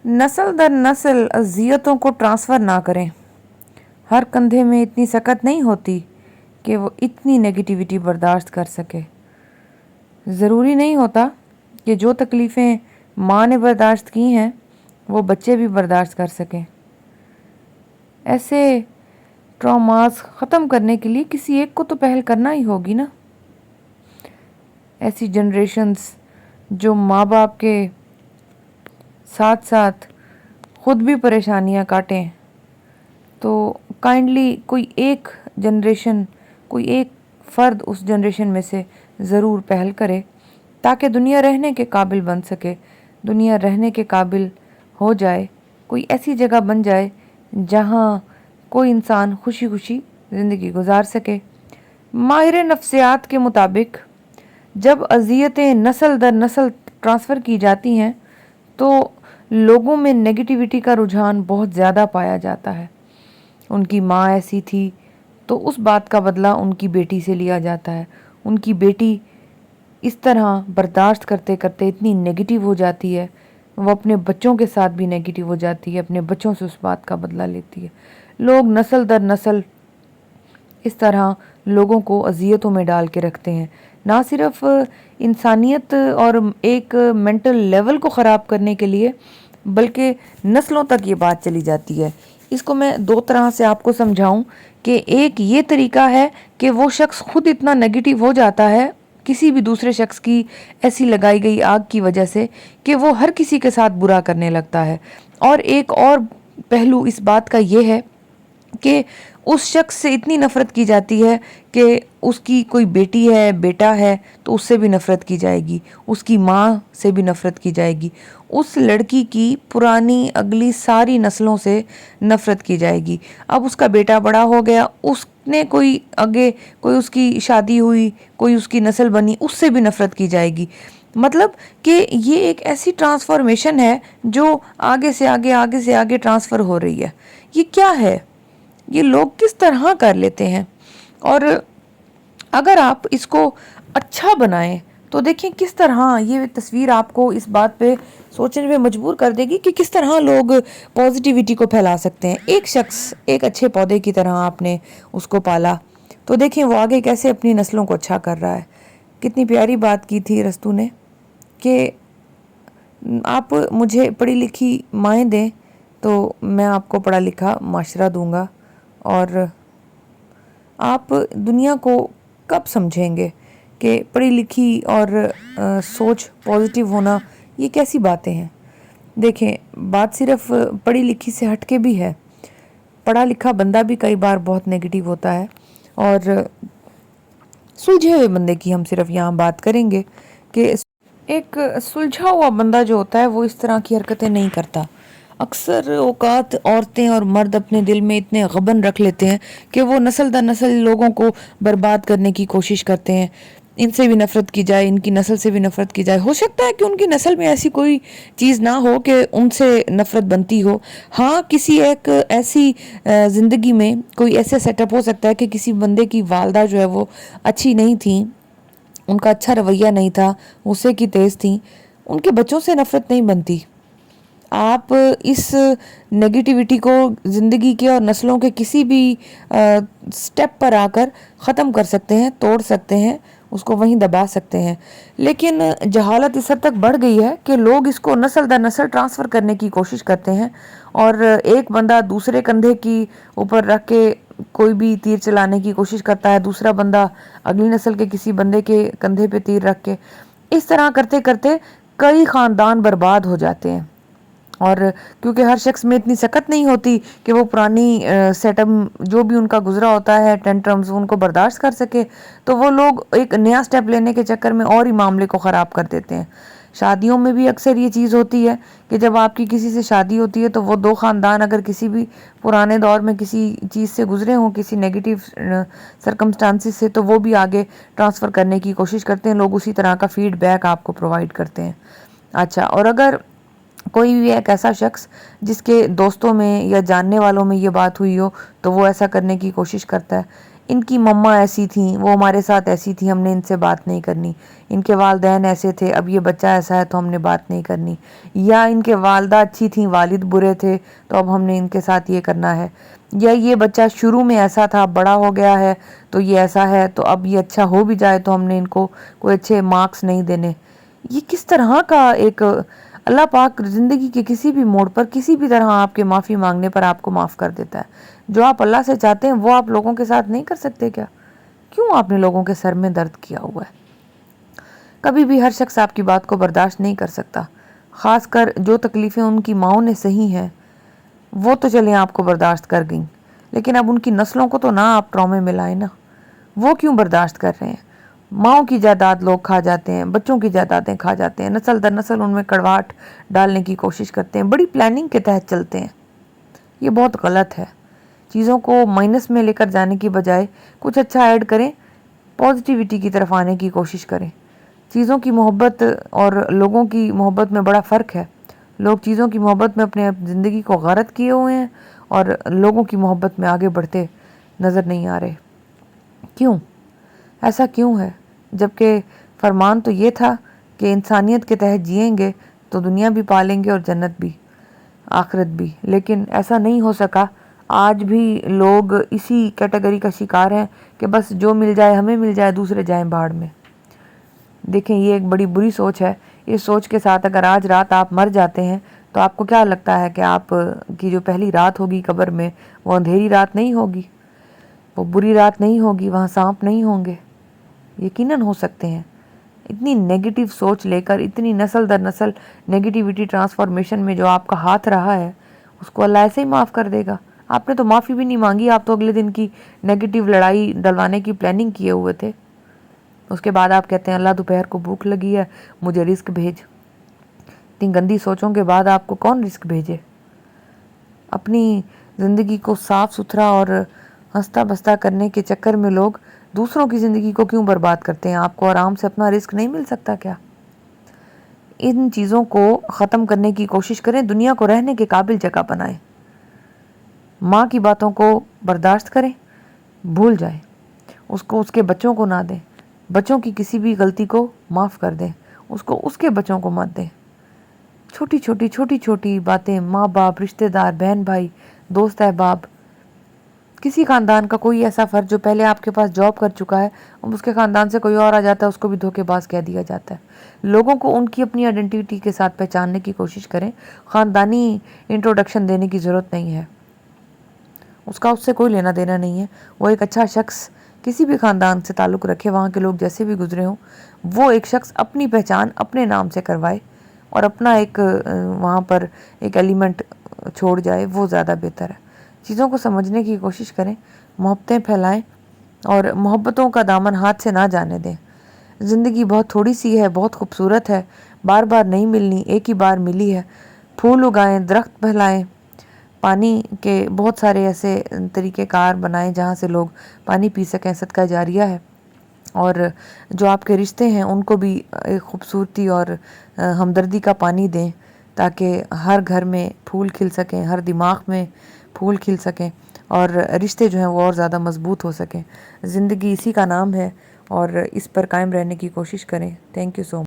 नस्ल दर नस्ल अज़ियतों को ट्रांसफ़र ना करें। हर कंधे में इतनी सकत नहीं होती कि वो इतनी नेगेटिविटी बर्दाश्त कर सके। ज़रूरी नहीं होता कि जो तकलीफ़ें माँ ने बर्दाश्त की हैं वो बच्चे भी बर्दाश्त कर सकें। ऐसे ट्रॉमास ख़त्म करने के लिए किसी एक को तो पहल करना ही होगी ना। ऐसी जनरेशन्स जो माँ बाप के साथ साथ ख़ुद भी परेशानियाँ काटें, तो काइंडली कोई एक जनरेशन, कोई एक फ़र्द उस जनरेशन में से ज़रूर पहल करे ताकि दुनिया रहने के काबिल बन सके, दुनिया रहने के काबिल हो जाए, कोई ऐसी जगह बन जाए जहाँ कोई इंसान खुशी खुशी ज़िंदगी गुजार सके। माहिर नफ्सियात के मुताबिक जब अज़ियतें नस्ल दर नस्ल ट्रांसफ़र की जाती हैं तो लोगों में नेगेटिविटी का रुझान बहुत ज़्यादा पाया जाता है। उनकी माँ ऐसी थी तो उस बात का बदला उनकी बेटी से लिया जाता है। उनकी बेटी इस तरह बर्दाश्त करते करते इतनी नेगेटिव हो जाती है, वो अपने बच्चों के साथ भी नेगेटिव हो जाती है, अपने बच्चों से उस बात का बदला लेती है। लोग नस्ल दर नस्ल इस तरह लोगों को अज़ियतों में डाल के रखते हैं। ना सिर्फ इंसानियत और एक मेंटल लेवल को ख़राब करने के लिए, बल्कि नस्लों तक ये बात चली जाती है। इसको मैं दो तरह से आपको समझाऊं कि एक ये तरीका है कि वो शख्स खुद इतना नेगेटिव हो जाता है किसी भी दूसरे शख्स की ऐसी लगाई गई आग की वजह से कि वो हर किसी के साथ बुरा करने लगता है। और एक और पहलू इस बात का ये है कि उस शख्स से इतनी नफ़रत की जाती है कि उसकी कोई बेटी है, बेटा है, तो उससे भी नफ़रत की जाएगी, उसकी माँ से भी नफ़रत की जाएगी, उस लड़की की पुरानी अगली सारी नस्लों से नफ़रत की जाएगी। अब उसका बेटा बड़ा हो गया, उसने कोई आगे कोई उसकी शादी हुई, कोई उसकी नस्ल बनी, उससे भी नफ़रत की जाएगी। मतलब कि ये एक ऐसी ट्रांसफॉर्मेशन है जो आगे से आगे ट्रांसफ़र हो रही है। ये क्या है? ये लोग किस तरह कर लेते हैं? और अगर आप इसको अच्छा बनाएं तो देखें किस तरह ये तस्वीर आपको इस बात पे सोचने पे मजबूर कर देगी कि किस तरह लोग पॉजिटिविटी को फैला सकते हैं। एक शख्स एक अच्छे पौधे की तरह आपने उसको पाला, तो देखें वो आगे कैसे अपनी नस्लों को अच्छा कर रहा है। कितनी प्यारी बात की थी रस्तू ने कि आप मुझे पढ़ी लिखी माएँ दें तो मैं आपको पढ़ा लिखा माशरा दूंगा। और आप दुनिया को कब समझेंगे कि पढ़ी लिखी और सोच पॉजिटिव होना ये कैसी बातें हैं। देखें, बात सिर्फ पढ़ी लिखी से हटके भी है। पढ़ा लिखा बंदा भी कई बार बहुत नेगेटिव होता है। और सुलझे हुए बंदे की हम सिर्फ यहाँ बात करेंगे कि एक सुलझा हुआ बंदा जो होता है वो इस तरह की हरकतें नहीं करता। अक्सर औकात औरतें और मर्द अपने दिल में इतने गबन रख लेते हैं कि वो नस्ल दर नस्ल लोगों को बर्बाद करने की कोशिश करते हैं। इनसे भी नफ़रत की जाए, इनकी नस्ल से भी नफ़रत की जाए। हो सकता है कि उनकी नस्ल में ऐसी कोई चीज़ ना हो कि उनसे नफ़रत बनती हो। हाँ, किसी एक ऐसी ज़िंदगी में कोई ऐसे सेटअप हो सकता है कि किसी बंदे की वालदा जो है वो अच्छी नहीं थी, उनका अच्छा रवैया नहीं था, गुस्से की तेज़ थी, उनके बच्चों से नफ़रत नहीं बनती। आप इस नेगेटिविटी को ज़िंदगी के और नस्लों के किसी भी स्टेप पर आकर ख़त्म कर सकते हैं, तोड़ सकते हैं, उसको वहीं दबा सकते हैं। लेकिन जहालत इस हद तक बढ़ गई है कि लोग इसको नस्ल दर नस्ल ट्रांसफ़र करने की कोशिश करते हैं और एक बंदा दूसरे कंधे की ऊपर रख के कोई भी तीर चलाने की कोशिश करता है, दूसरा बंदा अगली नस्ल के किसी बंदे के कंधे पे तीर रख के। इस तरह करते करते कई ख़ानदान बर्बाद हो जाते हैं। और क्योंकि हर शख्स में इतनी सकत नहीं होती कि वो पुरानी सेटअप जो भी उनका गुजरा होता है टेंट्रम्स उनको बर्दाश्त कर सके, तो वो लोग एक नया स्टेप लेने के चक्कर में और ही मामले को ख़राब कर देते हैं। शादियों में भी अक्सर ये चीज़ होती है कि जब आपकी किसी से शादी होती है तो वो दो ख़ानदान अगर किसी भी पुराने दौर में किसी चीज़ से गुजरे हों, किसी नेगेटिव सरकमस्टांसिस से, तो वो भी आगे ट्रांसफ़र करने की कोशिश करते हैं। लोग उसी तरह का फीडबैक आपको प्रोवाइड करते हैं। अच्छा, और अगर कोई भी एक ऐसा शख्स जिसके दोस्तों में या जानने वालों में ये बात हुई हो तो वो ऐसा करने की कोशिश करता है। ان کی مما ایسی تھیں، وہ ہمارے ساتھ ایسی تھیں، ہم نے ان سے بات نہیں کرنی، ان کے والدین ایسے تھے، اب یہ بچہ ایسا ہے تو ہم نے بات نہیں کرنی، یا ان کے والدہ اچھی تھیں، والد برے تھے تو اب ہم نے ان کے ساتھ یہ کرنا ہے، یا یہ بچہ شروع میں ایسا تھا، بڑا ہو گیا ہے تو یہ ایسا ہے، تو اب یہ اچھا ہو بھی جائے تو ہم نے ان کو کوئی اچھے مارکس نہیں دینے۔ یہ کس طرح کا ایک اللہ پاک زندگی کے کسی بھی موڑ پر کسی بھی طرح آپ کے معافی مانگنے پر آپ کو معاف کر دیتا ہے۔ جو آپ اللہ سے چاہتے ہیں وہ آپ لوگوں کے ساتھ نہیں کر سکتے کیا؟ کیوں آپ نے لوگوں کے سر میں درد کیا ہوا ہے؟ کبھی بھی ہر شخص آپ کی بات کو برداشت نہیں کر سکتا، خاص کر جو تکلیفیں ان کی ماؤں نے سہی ہیں وہ تو چلیں آپ کو برداشت کر گئیں، لیکن اب ان کی نسلوں کو تو نہ آپ ٹرامے میں لائیں نا۔ وہ کیوں برداشت کر رہے ہیں؟ ماؤں کی جائیداد لوگ کھا جاتے ہیں، بچوں کی جائیدادیں کھا جاتے ہیں، نسل در نسل ان میں کڑواہٹ ڈالنے کی کوشش کرتے ہیں، بڑی پلاننگ کے تحت چلتے ہیں۔ یہ بہت غلط ہے۔ چیزوں کو مائنس میں لے کر جانے کی بجائے کچھ اچھا ایڈ کریں، پازیٹیوٹی کی طرف آنے کی کوشش کریں۔ چیزوں کی محبت اور لوگوں کی محبت میں بڑا فرق ہے۔ لوگ چیزوں کی محبت میں اپنے زندگی کو غارت کیے ہوئے ہیں اور لوگوں کی محبت میں آگے بڑھتے نظر نہیں آ رہے۔ کیوں؟ ایسا کیوں ہے؟ جبکہ فرمان تو یہ تھا کہ انسانیت کے تحت جئیں گے تو دنیا بھی پالیں گے اور جنت بھی، آخرت بھی، لیکن ایسا نہیں ہو سکا۔ آج بھی لوگ اسی کیٹیگری کا شکار ہیں کہ بس جو مل جائے ہمیں مل جائے، دوسرے جائیں بھاڑ میں۔ دیکھیں یہ ایک بڑی بری سوچ ہے۔ اس سوچ کے ساتھ اگر آج رات آپ مر جاتے ہیں تو آپ کو کیا لگتا ہے کہ آپ کی جو پہلی رات ہوگی قبر میں وہ اندھیری رات نہیں ہوگی، وہ بری رات نہیں ہوگی، وہاں سانپ نہیں ہوں گے؟ یقیناً ہو سکتے ہیں۔ اتنی نیگیٹو سوچ لے کر اتنی نسل در نسل نیگیٹیوٹی ٹرانسفارمیشن میں جو آپ کا ہاتھ رہا ہے اس کو اللہ ایسے ہی معاف کر دے گا؟ آپ نے تو معافی بھی نہیں مانگی، آپ تو اگلے دن کی نیگیٹو لڑائی ڈلوانے کی پلاننگ کیے ہوئے تھے۔ اس کے بعد آپ کہتے ہیں اللہ دوپہر کو بھوک لگی ہے مجھے رزق بھیج۔ اتنی گندی سوچوں کے بعد آپ کو کون رزق بھیجے؟ اپنی زندگی کو صاف ستھرا اور ہنستا بستا کرنے کے چکر میں لوگ دوسروں کی زندگی کو کیوں برباد کرتے ہیں؟ آپ کو آرام سے اپنا رزق نہیں مل سکتا کیا؟ ان چیزوں کو ختم کرنے کی کوشش کریں، دنیا کو رہنے کے قابل جگہ بنائیں۔ ماں کی باتوں کو برداشت کریں، بھول جائیں، اس کو اس کے بچوں کو نہ دیں، بچوں کی کسی بھی غلطی کو معاف کر دیں، اس کو اس کے بچوں کو مت دیں۔ چھوٹی چھوٹی باتیں، ماں باپ، رشتہ دار، بہن بھائی، دوست احباب، کسی خاندان کا کوئی ایسا فرد جو پہلے آپ کے پاس جاب کر چکا ہے، اب اس کے خاندان سے کوئی اور آ جاتا ہے اس کو بھی دھوکے باز کہہ دیا جاتا ہے۔ لوگوں کو ان کی اپنی آئیڈینٹی کے ساتھ پہچاننے کی کوشش کریں، خاندانی انٹروڈکشن دینے کی ضرورت نہیں ہے، اس کا اس سے کوئی لینا دینا نہیں ہے۔ وہ ایک اچھا شخص کسی بھی خاندان سے تعلق رکھے، وہاں کے لوگ جیسے بھی گزرے ہوں، وہ ایک شخص اپنی پہچان اپنے نام سے کروائے اور اپنا ایک وہاں پر ایک ایلیمنٹ چھوڑ جائے، وہ زیادہ بہتر ہے۔ چیزوں کو سمجھنے کی کوشش کریں، محبتیں پھیلائیں اور محبتوں کا دامن ہاتھ سے نہ جانے دیں۔ زندگی بہت تھوڑی سی ہے، بہت خوبصورت ہے، بار بار نہیں ملنی، ایک ہی بار ملی ہے۔ پھول اگائیں، درخت پھیلائیں، پانی کے بہت سارے ایسے طریقہ کار بنائیں جہاں سے لوگ پانی پی سکیں، صدقہ جاریہ ہے۔ اور جو آپ کے رشتے ہیں ان کو بھی ایک خوبصورتی اور ہمدردی کا پانی دیں تاکہ ہر گھر میں پھول کھل سکیں، ہر دماغ میں پھول کھل سکیں اور رشتے جو ہیں وہ اور زیادہ مضبوط ہو سکیں۔ زندگی اسی کا نام ہے اور اس پر قائم رہنے کی کوشش کریں۔ Thank you so much.